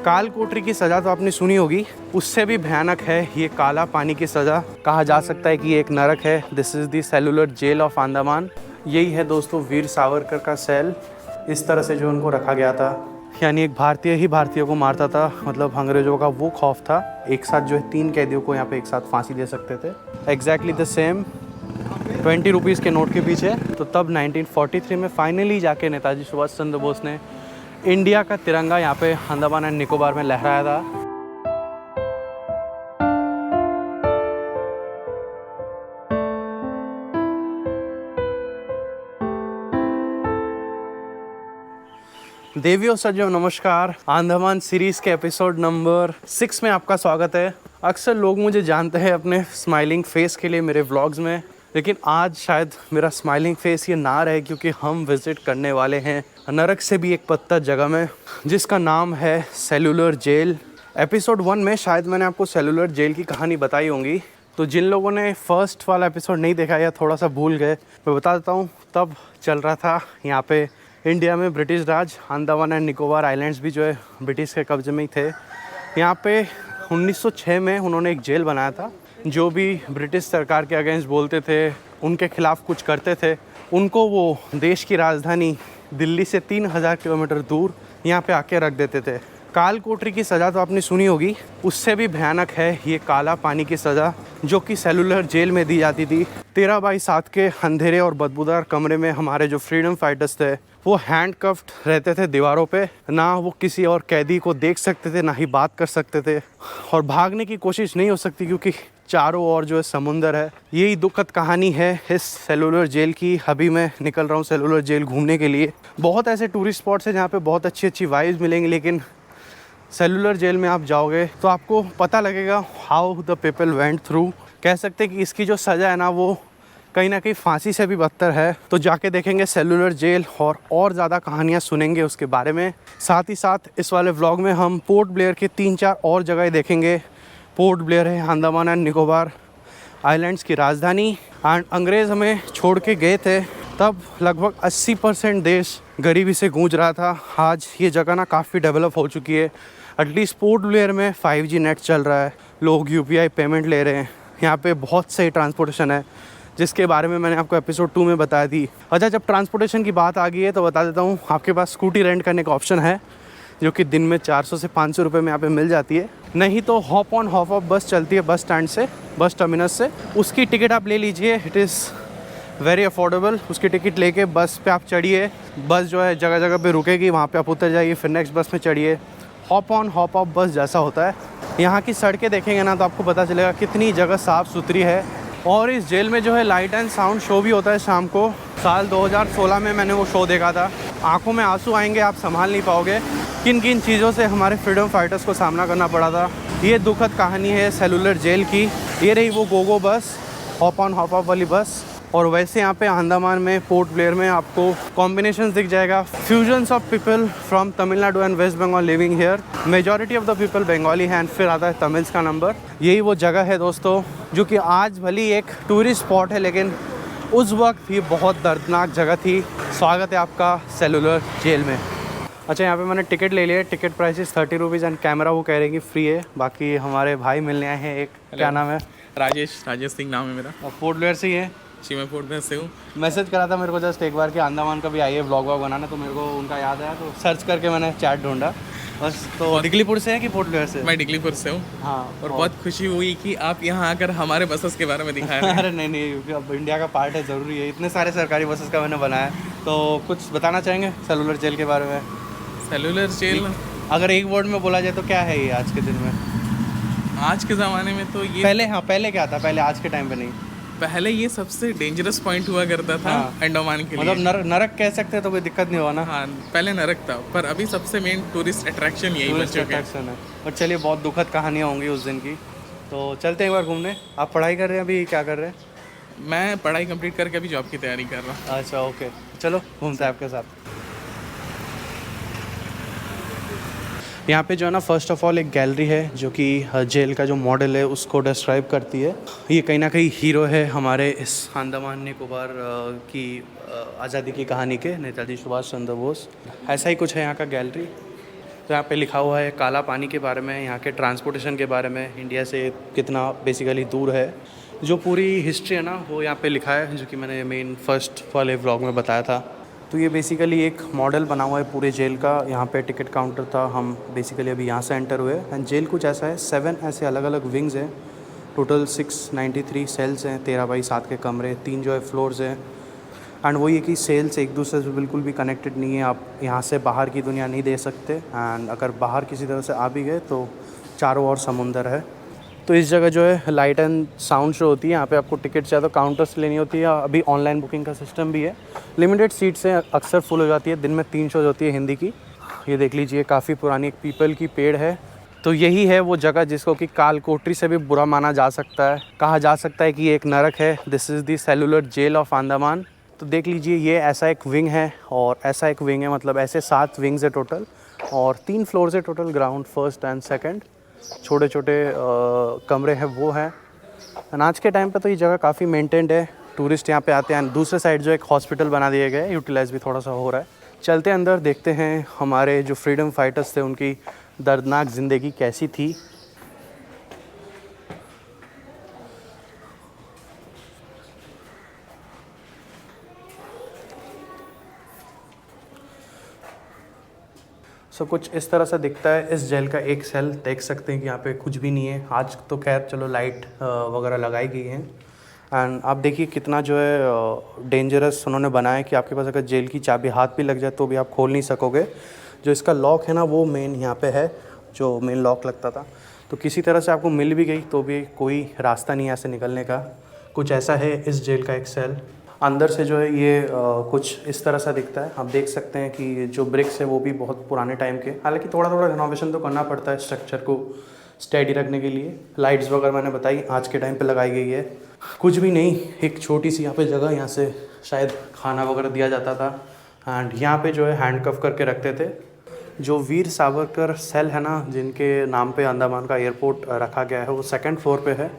काल कोठरी की सज़ा तो आपने सुनी होगी, उससे भी भयानक है ये काला पानी की सज़ा। कहा जा सकता है कि ये एक नरक है। This is the cellular jail of Andaman. यही है दोस्तों वीर सावरकर का सेल। इस तरह से जो उनको रखा गया था, यानी एक भारतीय ही भारतीय को मारता था, मतलब अंग्रेज़ों का वो खौफ था। एक साथ जो है 3 कैदियों को यहाँ पे एक साथ फांसी दे सकते थे। एग्जैक्टली द सेम 20 रुपीज़ के नोट के पीछे। तो तब 1943 में फाइनली जाके नेताजी सुभाष चंद्र बोस ने इंडिया का तिरंगा यहाँ पे अंडमान एंड निकोबार में लहराया था। देवियों सज्जनों नमस्कार। अंडमान सीरीज़ के एपिसोड नंबर 6 में आपका स्वागत है। अक्सर लोग मुझे जानते हैं अपने स्माइलिंग फेस के लिए मेरे व्लॉग्स में, लेकिन आज शायद मेरा स्माइलिंग फेस ये ना रहे, क्योंकि हम विज़िट करने वाले हैं नरक से भी एक पत्ता जगह में, जिसका नाम है सेलुलर जेल। एपिसोड 1 में शायद मैंने आपको सेलुलर जेल की कहानी बताई होंगी, तो जिन लोगों ने फर्स्ट वाला एपिसोड नहीं देखा या थोड़ा सा भूल गए, मैं बता देता हूँ। तब चल रहा था यहाँ पे इंडिया में British Raj. Andaman and Nicobar islands भी जो है ब्रिटिश के कब्जे में ही थे। यहाँ पे 1906 में उन्होंने एक जेल बनाया था। जो भी ब्रिटिश सरकार के अगेंस्ट बोलते थे, उनके खिलाफ कुछ करते थे, उनको वो देश की राजधानी दिल्ली से 3000 किलोमीटर दूर यहाँ पे आके रख देते थे। काल कोठरी की सज़ा तो आपने सुनी होगी, उससे भी भयानक है ये काला पानी की सज़ा, जो कि सेलुलर जेल में दी जाती थी। 13x7 के अंधेरे और बदबूदार कमरे में हमारे जो फ्रीडम फाइटर्स थे, वो हैंडकफ्ड रहते थे दीवारों पे। ना वो किसी और कैदी को देख सकते थे, ना ही बात कर सकते थे, और भागने की कोशिश नहीं हो सकती, क्योंकि चारों ओर जो है समुंदर है। यही दुखद कहानी है इस सेलुलर जेल की। अभी मैं निकल रहा हूँ सेलुलर जेल घूमने के लिए। बहुत ऐसे टूरिस्ट स्पॉट्स हैं जहाँ पे बहुत अच्छी अच्छी वाइब्स मिलेंगी, लेकिन सेलुलर जेल में आप जाओगे तो आपको पता लगेगा how the people went through. कह सकते हैं कि इसकी जो सज़ा है ना, वो कहीं ना कहीं फांसी से भी बदतर है। तो जाके देखेंगे सेलुलर जेल और ज़्यादा कहानियाँ सुनेंगे उसके बारे में। साथ ही साथ इस वाले व्लॉग में हम पोर्ट ब्लेयर के 3-4 और जगह देखेंगे। पोर्ट ब्लेयर है अंडमान एंड निकोबार आइलैंड्स की राजधानी, एंड अंग्रेज़ हमें छोड़ के गए थे तब लगभग 80% देश गरीबी से गूंज रहा था। आज ये जगह ना काफ़ी डेवलप हो चुकी है। एटलीस्ट पोर्ट ब्लेयर में 5G नेट चल रहा है, लोग UPI पेमेंट ले रहे हैं। यहाँ पे बहुत सही ट्रांसपोर्टेशन है, जिसके बारे में मैंने आपको एपिसोड 2 में बताया थी। अच्छा, जब ट्रांसपोर्टेशन की बात आ गई है तो बता देता हूँ, आपके पास स्कूटी रेंट करने का ऑप्शन है, जो कि दिन में 400 से 500 रुपये में यहाँ पे मिल जाती है। नहीं तो हॉप ऑन हॉप ऑफ बस चलती है बस स्टैंड से, बस टर्मिनस से। उसकी टिकट आप ले लीजिए, इट इज़ वेरी अफोर्डेबल। उसकी टिकट लेके बस पे आप चढ़िए। बस जो है जगह जगह पे रुकेगी, वहाँ पे आप उतर जाइए, फिर नेक्स्ट बस में चढ़िए। हॉप ऑन हॉप ऑफ बस जैसा होता है। यहाँ की सड़कें देखेंगे ना तो आपको पता चलेगा कितनी जगह साफ़ सुथरी है। और इस जेल में जो है लाइट एंड साउंड शो भी होता है शाम को। साल 2016 में मैंने वो शो देखा था। आंखों में आंसू आएंगे, आप संभाल नहीं पाओगे किन किन चीज़ों से हमारे फ्रीडम फाइटर्स को सामना करना पड़ा था। ये दुखद कहानी है सेलुलर जेल की। ये रही वो गोगो बस, हॉप ऑन हॉप ऑफ वाली बस। और वैसे यहाँ पे अंडमान में पोर्ट ब्लेयर में आपको कॉम्बिनेशन दिख जाएगा, fusions of people from Tamil Nadu and West Bengal living here. Majority of the people Bengali हैं, फिर आता है तमिल्स का नंबर। यही वो जगह है दोस्तों, जो कि आज भली एक टूरिस्ट स्पॉट है, लेकिन उस वक्त ये बहुत दर्दनाक जगह थी। स्वागत है आपका सेलुलर जेल में। अच्छा, यहाँ पे मैंने टिकट ले लिया। Ticket price 30 rupees and camera वो कह रहे हैं कि फ्री है। बाकी हमारे भाई मिलने आए हैं। एक क्या नाम है? राजेश सिंह नाम है मेरा। और पोर्ट ब्लेयर से ही है जी, मैं पोर्ट ब्लेयर से हूँ। मैसेज करा था मेरे को जस्ट एक बार कि अंडमान का भी आइए व्लॉग बनाना, तो मेरे को उनका याद आया, तो सर्च करके मैंने चैट ढूंढा बस। तो डिगलीपुर से है कि पोर्ट ब्लेयर से? मैं डिगलीपुर से हूँ। हाँ, और बहुत खुशी हुई कि आप यहाँ आकर हमारे बसेस के बारे में दिखाया। अरे नहीं, क्योंकि अब इंडिया का पार्ट है, ज़रूरी है। इतने सारे सरकारी बसेस का मैंने बनाया, तो कुछ बताना चाहेंगे सेलुलर जेल के बारे में? सेलुलर जेल अगर एक वर्ड में बोला जाए तो क्या है ये आज के दिन में? आज के ज़माने में तो ये पहले क्या था? पहले आज के टाइम पे नहीं, पहले ये सबसे डेंजरस पॉइंट हुआ करता था। हाँ, अंडमान के लिए मतलब नरक कह सकते हैं, तो कोई दिक्कत नहीं हुआ ना। हाँ, पहले नरक था, पर अभी सबसे मेन टूरिस्ट अट्रैक्शन यही बन चुका है। और चलिए, बहुत दुखद कहानियाँ होंगी उस दिन की, तो चलते हैं एक बार घूमने। आप पढ़ाई कर रहे हैं अभी, क्या कर रहे हैं? मैं पढ़ाई कंप्लीट करके अभी जॉब की तैयारी कर रहा हूँ। अच्छा, ओके, चलो घूमते हैं आपके साथ। यहाँ पे जो है ना, फ़र्स्ट ऑफ ऑल एक गैलरी है जो कि जेल का जो मॉडल है उसको डिस्क्राइब करती है। ये कहीं ना कहीं हीरो है हमारे इस अंडमान निकोबार की आज़ादी की कहानी के, नेताजी सुभाष चंद्र बोस। ऐसा ही कुछ है यहाँ का गैलरी। तो यहाँ पे लिखा हुआ है काला पानी के बारे में, यहाँ के ट्रांसपोर्टेशन के बारे में, इंडिया से कितना बेसिकली दूर है, जो पूरी हिस्ट्री है ना वो यहाँ पे लिखा है, जो कि मैंने मेन फर्स्ट वाले व्लॉग में बताया था। तो ये बेसिकली एक मॉडल बना हुआ है पूरे जेल का। यहाँ पे टिकट काउंटर था, हम बेसिकली अभी यहाँ से एंटर हुए। एंड जेल कुछ ऐसा है, 7 ऐसे अलग अलग विंग्स हैं, टोटल 693 सेल्स हैं, 13x7 के कमरे, 3 जो है फ्लोर्स हैं। एंड वही है कि सेल्स एक दूसरे से बिल्कुल भी कनेक्टेड नहीं है, आप यहाँ से बाहर की दुनिया नहीं देख सकते। एंड अगर बाहर किसी तरह से आ भी गए तो चारों ओर समुंदर है। तो इस जगह जो है लाइट एंड साउंड शो होती है, यहाँ पे आपको टिकट चाहे तो काउंटर से लेनी होती है, अभी ऑनलाइन बुकिंग का सिस्टम भी है। लिमिटेड सीट्स हैं, अक्सर फुल हो जाती है, दिन में 3 शोज होती है हिंदी की। ये देख लीजिए, काफ़ी पुरानी एक पीपल की पेड़ है। तो यही है वो जगह जिसको कि कालकोठरी से भी बुरा माना जा सकता है, कहा जा सकता है कि ये एक नरक है। This is the cellular jail of Andaman. तो देख लीजिए, ये ऐसा एक विंग है और ऐसा एक विंग है, मतलब ऐसे 7 विंग्स है टोटल, और 3 फ्लोर्स है total, ground, first and second. छोटे छोटे कमरे हैं वो हैं। आज के टाइम पे तो ये जगह काफ़ी मेंटेन्ड है, टूरिस्ट यहाँ पे आते हैं। दूसरे साइड जो एक हॉस्पिटल बना दिए गए, यूटिलाइज भी थोड़ा सा हो रहा है। चलते अंदर, देखते हैं हमारे जो फ्रीडम फाइटर्स थे उनकी दर्दनाक ज़िंदगी कैसी थी। सो कुछ इस तरह से दिखता है इस जेल का एक सेल। देख सकते हैं कि यहाँ पे कुछ भी नहीं है। आज तो खैर चलो लाइट वगैरह लगाई गई है। एंड आप देखिए कितना जो है डेंजरस उन्होंने बनाया है कि आपके पास अगर जेल की चाबी हाथ भी लग जाए तो भी आप खोल नहीं सकोगे। जो इसका लॉक है ना वो मेन यहाँ पे है, जो मेन लॉक लगता था। तो किसी तरह से आपको मिल भी गई तो भी कोई रास्ता नहीं है ऐसे निकलने का। कुछ ऐसा है इस जेल का एक सेल। अंदर से जो है ये कुछ इस तरह सा दिखता है। आप देख सकते हैं कि जो ब्रिक्स है वो भी बहुत पुराने टाइम के, हालांकि थोड़ा थोड़ा रिनोवेशन तो करना पड़ता है स्ट्रक्चर को स्टेडी रखने के लिए। लाइट्स वगैरह मैंने बताई आज के टाइम पे लगाई गई है। कुछ भी नहीं, एक छोटी सी यहाँ पे जगह, यहाँ से शायद खाना वगैरह दिया जाता था। एंड यहाँ पे जो है हैंडकफ करके रखते थे। जो वीर सावरकर सेल है ना, जिनके नाम पे अंडमान का एयरपोर्ट रखा गया है, वो 2nd फ्लोर पे है।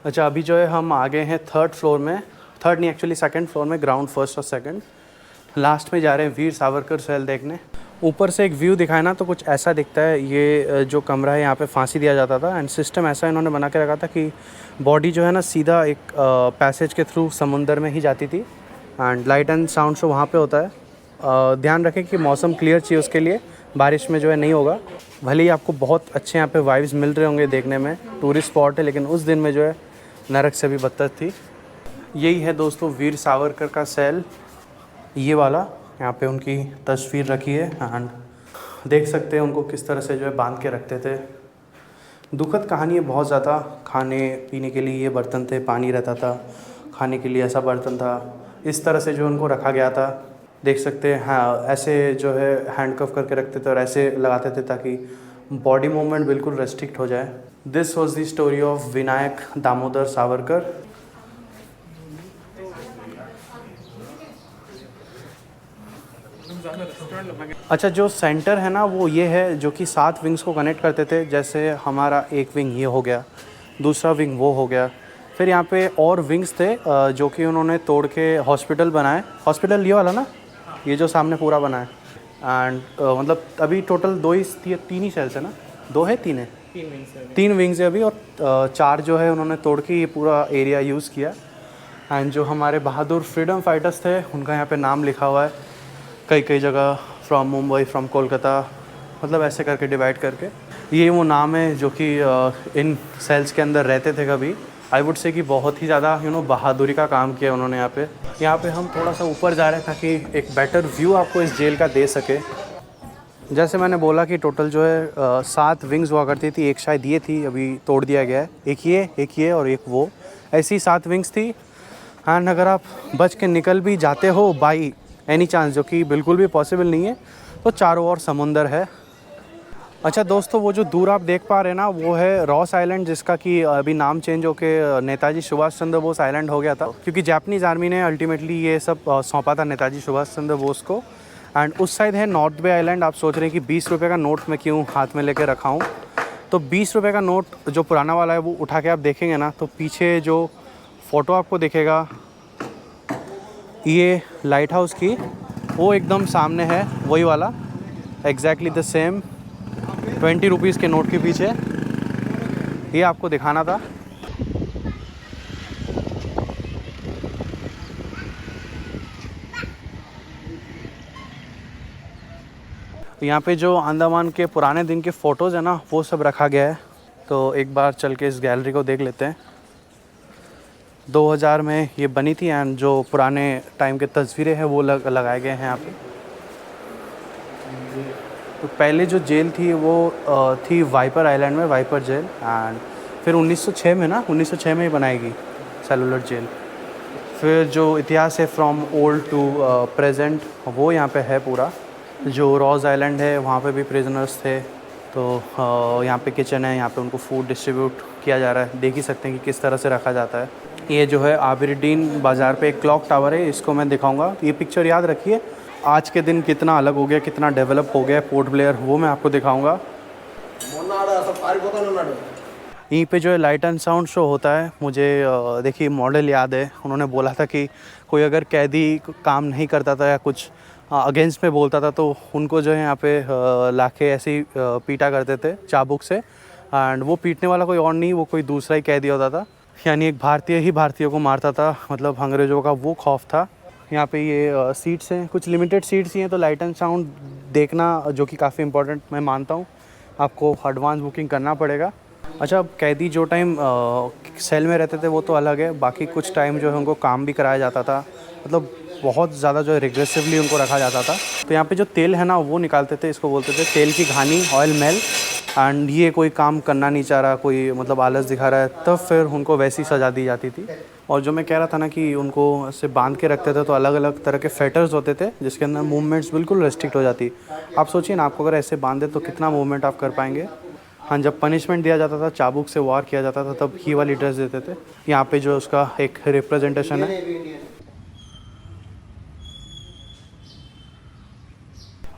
अच्छा, अभी जो है हम आ गए हैं 3rd फ्लोर में, 3rd नहीं एक्चुअली 2nd फ्लोर में, ग्राउंड, 1st और 2nd। लास्ट में जा रहे हैं वीर सावरकर सेल देखने। ऊपर से एक व्यू दिखाया ना तो कुछ ऐसा दिखता है। ये जो कमरा है यहाँ पे फांसी दिया जाता था। एंड सिस्टम ऐसा इन्होंने बना के रखा था कि बॉडी जो है ना सीधा एक पैसेज के थ्रू समुंदर में ही जाती थी। And light and sound show वहाँ पे होता है। ध्यान रखें कि मौसम क्लियर चाहिए, उसके लिए बारिश में जो है नहीं होगा। भले ही आपको बहुत अच्छे यहाँ पे वाइब्स मिल रहे होंगे देखने में, टूरिस्ट स्पॉट है, लेकिन उस दिन में जो है नरक से भी बदतर थी। यही है दोस्तों वीर सावरकर का सेल, ये वाला। यहाँ पे उनकी तस्वीर रखी है। एंड देख सकते हैं उनको किस तरह से जो है बांध के रखते थे। दुखद कहानी है बहुत ज़्यादा। खाने पीने के लिए ये बर्तन थे, पानी रहता था, खाने के लिए ऐसा बर्तन था, इस तरह से जो उनको रखा गया था। देख सकते हैं, हाँ, ऐसे जो है हैंडकफ करके रखते थे और ऐसे लगाते थे ताकि बॉडी मूवमेंट बिल्कुल रेस्ट्रिक्ट हो जाए। This was the story of Vinayak Damodar Savarkar. अच्छा, जो सेंटर है ना वो ये है, जो कि 7 विंग्स को कनेक्ट करते थे। जैसे हमारा एक विंग ये हो गया, दूसरा विंग वो हो गया, फिर यहाँ पे और विंग्स थे जो कि उन्होंने तोड़ के हॉस्पिटल बनाए। हॉस्पिटल ये वाला ना, ये जो सामने पूरा बना है। एंड मतलब अभी टोटल 3 ही सेल्स है ना, 2 है 3 है, 3 विंग्स है अभी, और 4 जो है उन्होंने तोड़ के ये पूरा एरिया यूज़ किया। एंड जो हमारे बहादुर फ्रीडम फाइटर्स थे उनका यहाँ पे नाम लिखा हुआ है कई जगह, फ्रॉम मुंबई, फ्रॉम कोलकाता, मतलब ऐसे करके डिवाइड करके। ये वो नाम है जो कि इन सेल्स के अंदर रहते थे कभी। आई वुड से कि बहुत ही ज़्यादा बहादुरी का काम किया उन्होंने यहाँ पे हम थोड़ा सा ऊपर जा रहे हैं ताकि एक बेटर व्यू आपको इस जेल का दे सके। जैसे मैंने बोला कि टोटल जो है 7 विंग्स हुआ करती थी, एक शायद ये थी, अभी तोड़ दिया गया है, एक ये और एक वो, ऐसी 7 विंग्स थी। एंड अगर आप बच के निकल भी जाते हो बाई एनी चांस, जो कि बिल्कुल भी पॉसिबल नहीं है, तो चारों ओर समुंदर है। अच्छा दोस्तों, वो जो दूर आप देख पा रहे हैं ना, वो है रॉस आइलैंड, जिसका कि अभी नाम चेंज होके नेताजी सुभाष चंद्र बोस आइलैंड हो गया था, क्योंकि जापानीज़ आर्मी ने अल्टीमेटली ये सब सौंपा था नेताजी सुभाष चंद्र बोस को। एंड उस साइड है नॉर्थ बे आइलैंड। आप सोच रहे हैं कि 20 रुपये का नोट मैं क्यों हाथ में लेके रखा हूँ, तो 20 रुपये का नोट जो पुराना वाला है वो उठा के आप देखेंगे ना, तो पीछे जो फ़ोटो आपको दिखेगा ये लाइट हाउस की, वो एकदम सामने है, वही वाला, एग्जैक्टली द सेम। 20 रुपीज़ के नोट के पीछे। ये आपको दिखाना था। यहाँ पे जो अंडमान के पुराने दिन के फ़ोटोज़ है ना, वो सब रखा गया है। तो एक बार चल के इस गैलरी को देख लेते हैं। 2000 में ये बनी थी एंड जो पुराने टाइम के तस्वीरें हैं वो लगाए गए हैं यहाँ पे। तो पहले जो जेल थी वो थी वाइपर आइलैंड में, वाइपर जेल। एंड फिर 1906 में ना, 1906 में ही बनाएगी सेलुलर जेल। फिर जो इतिहास है फ्रॉम ओल्ड टू प्रेजेंट, वो यहाँ पे है पूरा। जो रॉज आइलैंड है वहाँ पे भी प्रिजनर्स थे। तो यहाँ पे किचन है, यहाँ पे उनको फूड डिस्ट्रीब्यूट किया जा रहा है। देख ही सकते हैं कि किस तरह से रखा जाता है। ये जो है आबिरडीन बाज़ार पे एक क्लॉक टावर है, इसको मैं दिखाऊंगा। ये पिक्चर याद रखिए, आज के दिन कितना अलग हो गया, कितना डेवलप हो गया पोर्ट ब्लेयर, वो मैं आपको दिखाऊंगा। यहीं पे जो है लाइट एंड साउंड शो होता है। मुझे देखिए मॉडल याद है, उन्होंने बोला था कि कोई अगर कैदी काम नहीं करता था या कुछ अगेंस्ट में बोलता था तो उनको जो है यहाँ पे लाके ऐसे ही पीटा करते थे चाबुक से। एंड वो पीटने वाला कोई और नहीं, वो कोई दूसरा ही कैदी होता था, यानी एक भारतीय ही भारतीयों को मारता था। मतलब अंग्रेज़ों का वो खौफ था। यहाँ पे ये सीट्स हैं, कुछ लिमिटेड सीट्स ही हैं, तो लाइट एंड साउंड देखना जो कि काफ़ी इंपॉर्टेंट मैं मानता हूँ। आपको एडवांस बुकिंग करना पड़ेगा। अच्छा, कैदी जो टाइम सेल में रहते थे वो तो अलग है, बाकी कुछ टाइम जो है उनको काम भी कराया जाता था। मतलब बहुत ज़्यादा जो है रिग्रेसिवली उनको रखा जाता था। तो यहाँ पे जो तेल है ना वो निकालते थे, इसको बोलते थे तेल की घानी, ऑयल मेल। एंड ये कोई काम करना नहीं चाह रहा, कोई मतलब आलस दिखा रहा है, तब फिर उनको वैसी सज़ा दी जाती थी। और जो मैं कह रहा था ना कि उनको ऐसे बांध के रखते थे, तो अलग अलग तरह के फेटर्स होते थे जिसके अंदर मूवमेंट्स बिल्कुल रेस्ट्रिक्ट हो जाती। आप सोचिए ना, आपको अगर ऐसे बांधे तो कितना मूवमेंट आप कर पाएंगे। हाँ, जब पनिशमेंट दिया जाता था, चाबुक से वार किया जाता था, तब ही वाली ड्रेस देते थे। यहाँ पे जो उसका एक रिप्रेजेंटेशन है।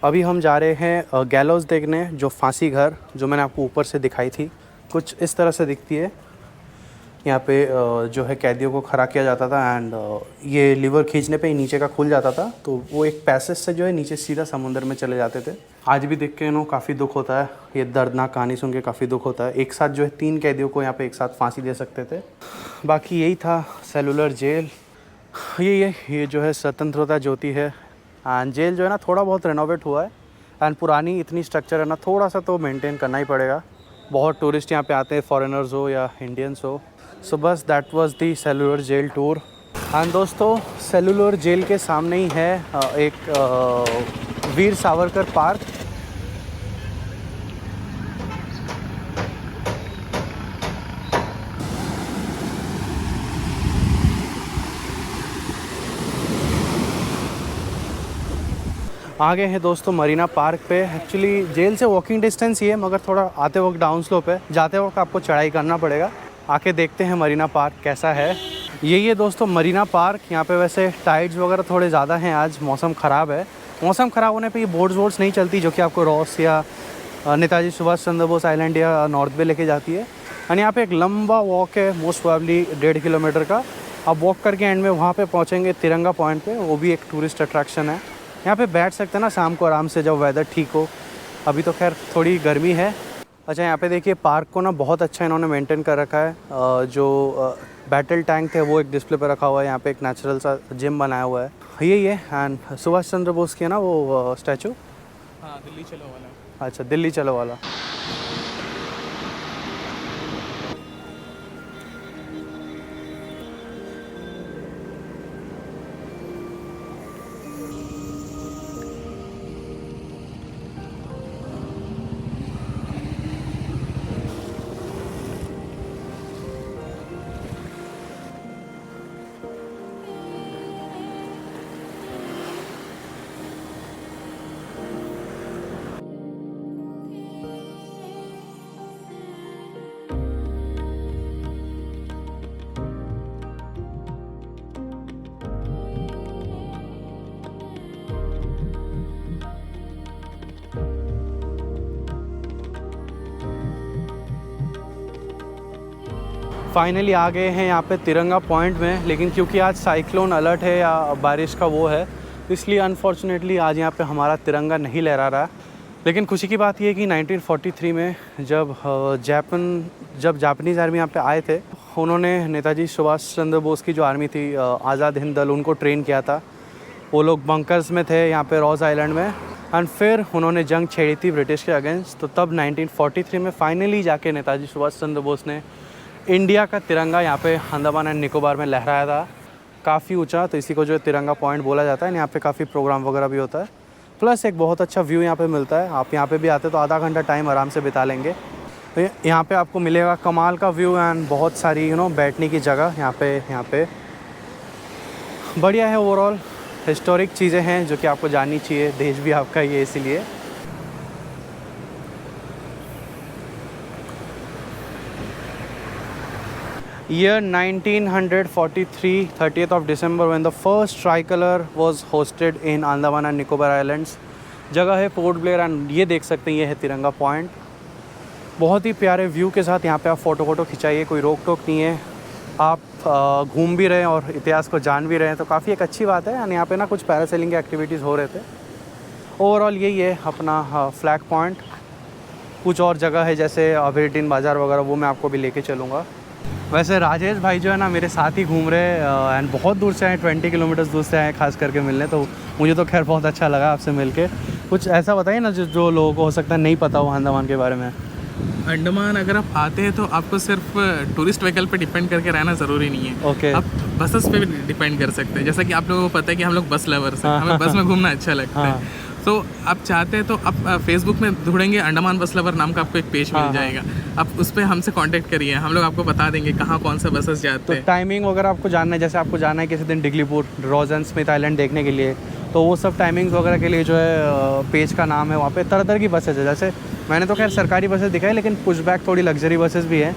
अभी हम जा रहे हैं गैलोज देखने, जो फांसी घर जो मैंने आपको ऊपर से दिखाई थी, कुछ इस तरह से दिखती है। यहाँ पे जो है कैदियों को खड़ा किया जाता था एंड ये लीवर खींचने पे ही नीचे का खुल जाता था, तो वो एक पैसेज से जो है नीचे सीधा समुद्र में चले जाते थे। आज भी देख के काफ़ी दुख होता है, ये दर्दनाक कहानी सुन के काफ़ी दुख होता है। एक साथ जो है 3 कैदियों को यहाँ पे एक साथ फांसी दे सकते थे। बाकी यही था सेलुलर जेल। ये जो है स्वतंत्रता ज्योति है। एंड जेल जो है ना थोड़ा बहुत रेनोवेट हुआ है एंड पुरानी इतनी स्ट्रक्चर है ना, थोड़ा सा तो मेंटेन करना ही पड़ेगा। बहुत टूरिस्ट यहाँ पे आते हैं, फॉरेनर्स हो या इंडियंस हो। सो बस that was the cellular jail tour. And दोस्तों, सेलुलर जेल के सामने ही है एक वीर सावरकर पार्क। आगे है दोस्तों मरीना पार्क पे। एक्चुअली जेल से वॉकिंग डिस्टेंस ही है, मगर थोड़ा आते वक्त डाउन स्लोप है, जाते वक्त आपको चढ़ाई करना पड़ेगा। आके देखते हैं मरीना पार्क कैसा है। यही है दोस्तों मरीना पार्क। यहाँ पे वैसे टाइड्स वगैरह थोड़े ज़्यादा हैं, आज मौसम ख़राब है। मौसम ख़राब होने पे ये बोट्स नहीं चलती जो कि आपको रॉस या नेताजी सुभाष चंद्र बोस आइलैंड या नॉर्थ बे लेके जाती है। एंड यहाँ पे एक लंबा वॉक है, मोस्ट प्रोबेबली 1.5 किलोमीटर का। आप वॉक करके एंड में वहाँ पे पहुँचेंगे तिरंगा पॉइंट पे, वो भी एक टूरिस्ट अट्रैक्शन है। यहाँ पे बैठ सकते हैं ना शाम को आराम से, जब वेदर ठीक हो। अभी तो खैर थोड़ी गर्मी है। अच्छा, यहाँ पे देखिए पार्क को ना बहुत अच्छा इन्होंने मेंटेन कर रखा है। जो बैटल टैंक थे वो एक डिस्प्ले पर रखा हुआ है। यहाँ पे एक नेचुरल सा जिम बनाया हुआ है, यही है। एंड सुभाष चंद्र बोस की है ना वो स्टैचू। हाँ, दिल्ली चलो वाला। अच्छा, दिल्ली चलो वाला। फाइनली आ गए हैं यहाँ पे तिरंगा पॉइंट में, लेकिन क्योंकि आज साइक्लोन अलर्ट है या बारिश का वो है, इसलिए अनफॉर्चुनेटली आज यहाँ पे हमारा तिरंगा नहीं लहरा रहा। लेकिन खुशी की बात यह है कि 1943 में जब जापानीज़ आर्मी यहाँ पे आए थे, उन्होंने नेताजी सुभाष चंद्र बोस की जो आर्मी थी आज़ाद हिंद दल, उनको ट्रेन किया था। वो लोग बंकर्स में थे यहाँ पे रॉस आइलैंड में, एंड फिर उन्होंने जंग छेड़ी थी ब्रिटिश के अगेंस्ट। तो तब 1943 में फाइनली जाके नेताजी सुभाष चंद्र बोस ने इंडिया का तिरंगा यहाँ पे अंडमान एंड निकोबार में लहराया था, काफ़ी ऊंचा। तो इसी को जो तिरंगा पॉइंट बोला जाता है। यहाँ पे काफ़ी प्रोग्राम वगैरह भी होता है, प्लस एक बहुत अच्छा व्यू यहाँ पे मिलता है। आप यहाँ पे भी आते तो आधा घंटा टाइम आराम से बिता लेंगे। तो यहाँ पे आपको मिलेगा कमाल का व्यू एंड बहुत सारी बैठने की जगह यहाँ पे बढ़िया है। ओवरऑल हिस्टोरिक चीज़ें हैं जो कि आपको जाननी चाहिए, देश भी आपका ही है इसीलिए। Year 1943, 30th of December, when the first tricolor was hosted in Andaman and Nicobar Islands। जगह है पोर्ट ब्लेयर एंड ये देख सकते हैं, ये है तिरंगा पॉइंट। बहुत ही प्यारे व्यू के साथ यहाँ पे आप फ़ोटो खिंचाइए, कोई रोक टोक नहीं है। आप घूम भी रहे हैं और इतिहास को जान भी रहे हैं, तो काफ़ी एक अच्छी बात है। एंड यहाँ पे ना कुछ पैरासेलिंग की एक्टिविटीज़ हो रहे थे। ओवरऑल यही है अपना फ्लैग पॉइंट। कुछ और जगह है जैसे अबेरडीन बाज़ार वगैरह, वो मैं आपको भी लेके चलूँगा। वैसे राजेश भाई जो है ना मेरे साथ ही घूम रहे हैं एंड बहुत दूर से आए, 20 किलोमीटर्स दूर से आए खास करके मिलने। तो मुझे तो खैर बहुत अच्छा लगा आपसे मिलके। कुछ ऐसा बताइए ना जो लोगों को हो सकता है नहीं पता हो अंडमान के बारे में। अंडमान अगर आप आते हैं तो आपको सिर्फ टूरिस्ट व्हीकल पे डिपेंड करके रहना ज़रूरी नहीं है। ओके। आप बसेस पे भी डिपेंड कर सकते हैं। जैसा कि आप लोगों को पता है कि हम लोग बस लवर्स हैं, हमें बस में घूमना अच्छा लगता है। तो आप चाहते हैं तो आप फेसबुक में ढूंढेंगे अंडमान बस लवर नाम का, आपको एक पेज मिल जाएगा। आप उस पर हमसे कांटेक्ट करिए, हम लोग आपको बता देंगे कहाँ कौन सा बसेस जाते हैं। तो टाइमिंग वगैरह आपको जानना है, जैसे आपको जाना है किसी दिन Diglipur, Ross and Smith island देखने के लिए, तो वो सब टाइमिंग्स वगैरह के लिए जो है पेज का नाम है, वहाँ पे तरह तरह की बसेज है। जैसे मैंने तो खैर सरकारी बसेस दिखाई, लेकिन पुशबैक थोड़ी लग्जरी बसेस भी हैं।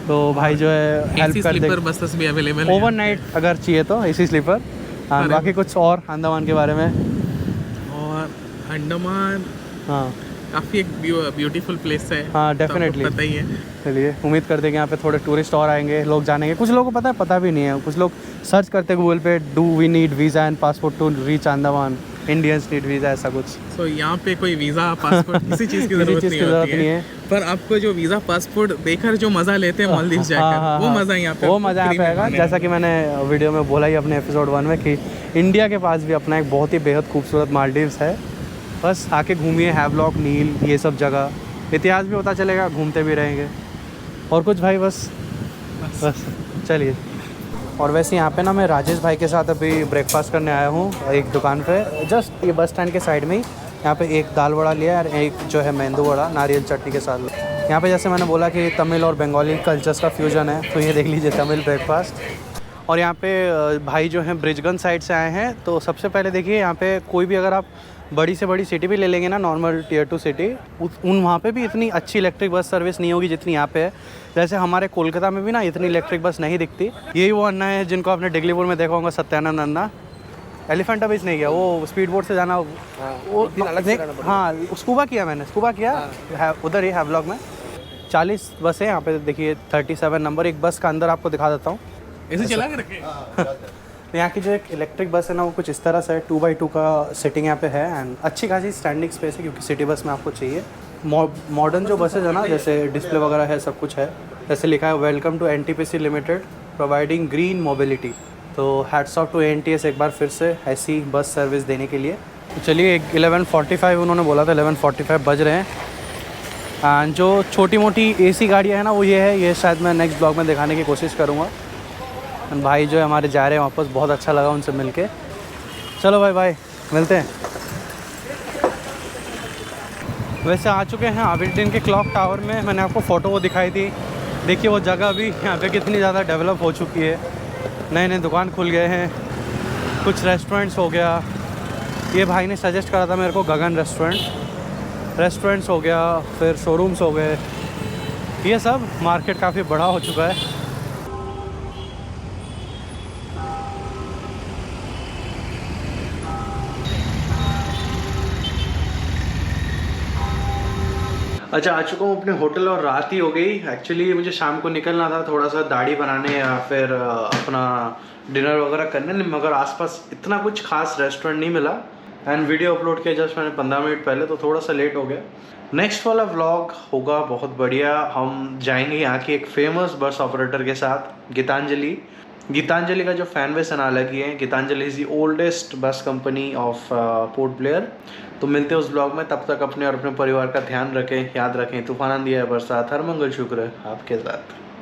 तो भाई जो है हेल्प कर स्लीपर बसेस भी अवेलेबल है ओवरनाइट अगर चाहिए तो एसी स्लीपर। हाँ, बाकी कुछ और अंडमान के बारे में। और अंडमान काफ़ी एक ब्यूटीफुल प्लेस है। हाँ डेफिनेटली, पता ही है। चलिए उम्मीद करते हैं कि यहाँ पे थोड़े टूरिस्ट और आएंगे, लोग जानेंगे। कुछ लोगों को पता भी नहीं है, कुछ लोग सर्च करते हैं गूगल पे, do we need visa and passport to reach Andaman, Indians need visa, ऐसा कुछ। सो यहाँ पे कोई वीज़ा पासपोर्ट किसी चीज़ की ज़रूरत नहीं है। पर आपको जो वीज़ा पासपोर्ट देकर जो मज़ा लेते हैं मालदीव जाकर, वो मज़ा यहाँ पे, वो मज़ा यहाँ पे आएगा। जैसा कि मैंने वीडियो में बोला ही अपने एपिसोड 1 में कि इंडिया के पास भी अपना एक बहुत ही बेहद खूबसूरत मालदीव्स है। बस आके घूमिए, हैवलॉक, नील, ये सब जगह, इतिहास भी पता चलेगा, घूमते भी रहेंगे। और कुछ भाई बस चलिए। और वैसे यहाँ पे ना मैं राजेश भाई के साथ अभी ब्रेकफास्ट करने आया हूँ एक दुकान पे, जस्ट ये बस स्टैंड के साइड में ही। यहाँ पे एक दाल वड़ा लिया और एक जो है मेंदू वड़ा नारियल चटनी के साथ। यहाँ पे जैसे मैंने बोला कि तमिल और बंगाली कल्चर्स का फ्यूजन है, तो ये देख लीजिए तमिल ब्रेकफास्ट। और यहाँ पे भाई जो हैं ब्रिजगंज साइड से आए हैं। तो सबसे पहले देखिए यहाँ पे कोई भी अगर आप बड़ी से बड़ी सिटी भी ले लेंगे ना, नॉर्मल टियर 2 सिटी, वहाँ पे भी इतनी अच्छी इलेक्ट्रिक बस सर्विस नहीं होगी जितनी यहाँ पे है। जैसे हमारे कोलकाता में भी ना इतनी इलेक्ट्रिक बस नहीं दिखती। यही वो अन्ना है जिनको आपने डिगलीपुर में देखा होगा, सत्यानंद अन्ना। एलिफेंटा बीच नहीं गया, वो स्पीड बोट से जाना, वो हाँ स्कूबा किया मैंने, स्कूबा किया उधर ही हैवलॉक में। 40 बसें यहाँ पे देखिए, 37 नंबर। एक बस का अंदर आपको दिखा देता हूँ, ऐसे चला के रखे। तो यहाँ की जो एक इलेक्ट्रिक बस है ना, वो कुछ इस तरह से 2x2 का सेटिंग यहाँ पे है एंड अच्छी खासी स्टैंडिंग स्पेस है, क्योंकि सिटी बस में आपको चाहिए। मॉडर्न जो बसेज है ना, जैसे डिस्प्ले वगैरह है, सब कुछ है। जैसे लिखा है welcome to NTPC limited providing green mobility. तो हैट्स ऑफ टू NTS एक बार फिर से ऐसी बस सर्विस देने के लिए। तो चलिए 11:45 उन्होंने बोला था, 11:45 बज रहे हैं। एंड जो छोटी मोटी AC गाड़ियाँ हैं ना, वो ये है, ये शायद मैं नेक्स्ट ब्लॉग में दिखाने की कोशिश करूँगा। भाई जो है हमारे जा रहे हैं वापस, बहुत अच्छा लगा उनसे मिलके। चलो भाई मिलते हैं। वैसे आ चुके हैं अबेरडीन के क्लॉक टावर में। मैंने आपको फ़ोटो वो दिखाई थी, देखिए वो जगह भी यहाँ पे कितनी ज़्यादा डेवलप हो चुकी है। नए नए दुकान खुल गए हैं, कुछ रेस्टोरेंट्स हो गया। ये भाई ने सजेस्ट करा था मेरे को गगन रेस्टोरेंट्स हो गया, फिर शोरूम्स हो गए। ये सब मार्केट काफ़ी बड़ा हो चुका है। अच्छा, आ चुका हूँ अपने होटल और रात ही हो गई। एक्चुअली मुझे शाम को निकलना था थोड़ा सा दाढ़ी बनाने या फिर अपना डिनर वगैरह करने, मगर आसपास इतना कुछ खास रेस्टोरेंट नहीं मिला। एंड वीडियो अपलोड किया जस्ट मैंने 15 मिनट पहले, तो थोड़ा सा लेट हो गया। नेक्स्ट वाला व्लॉग होगा बहुत बढ़िया। हम जाएंगे यहाँ की एक फेमस बस ऑपरेटर के साथ, गीतांजलि। गीतांजलि का जो फैन बेस अलग ही है। गीतांजलि इज़ दी ओल्डेस्ट बस कंपनी ऑफ पोर्ट ब्लेयर। तो मिलते हैं उस ब्लॉग में, तब तक अपने और अपने परिवार का ध्यान रखें, याद रखें, तूफान आंधी है बरसात, हर मंगल शुक्र आपके साथ।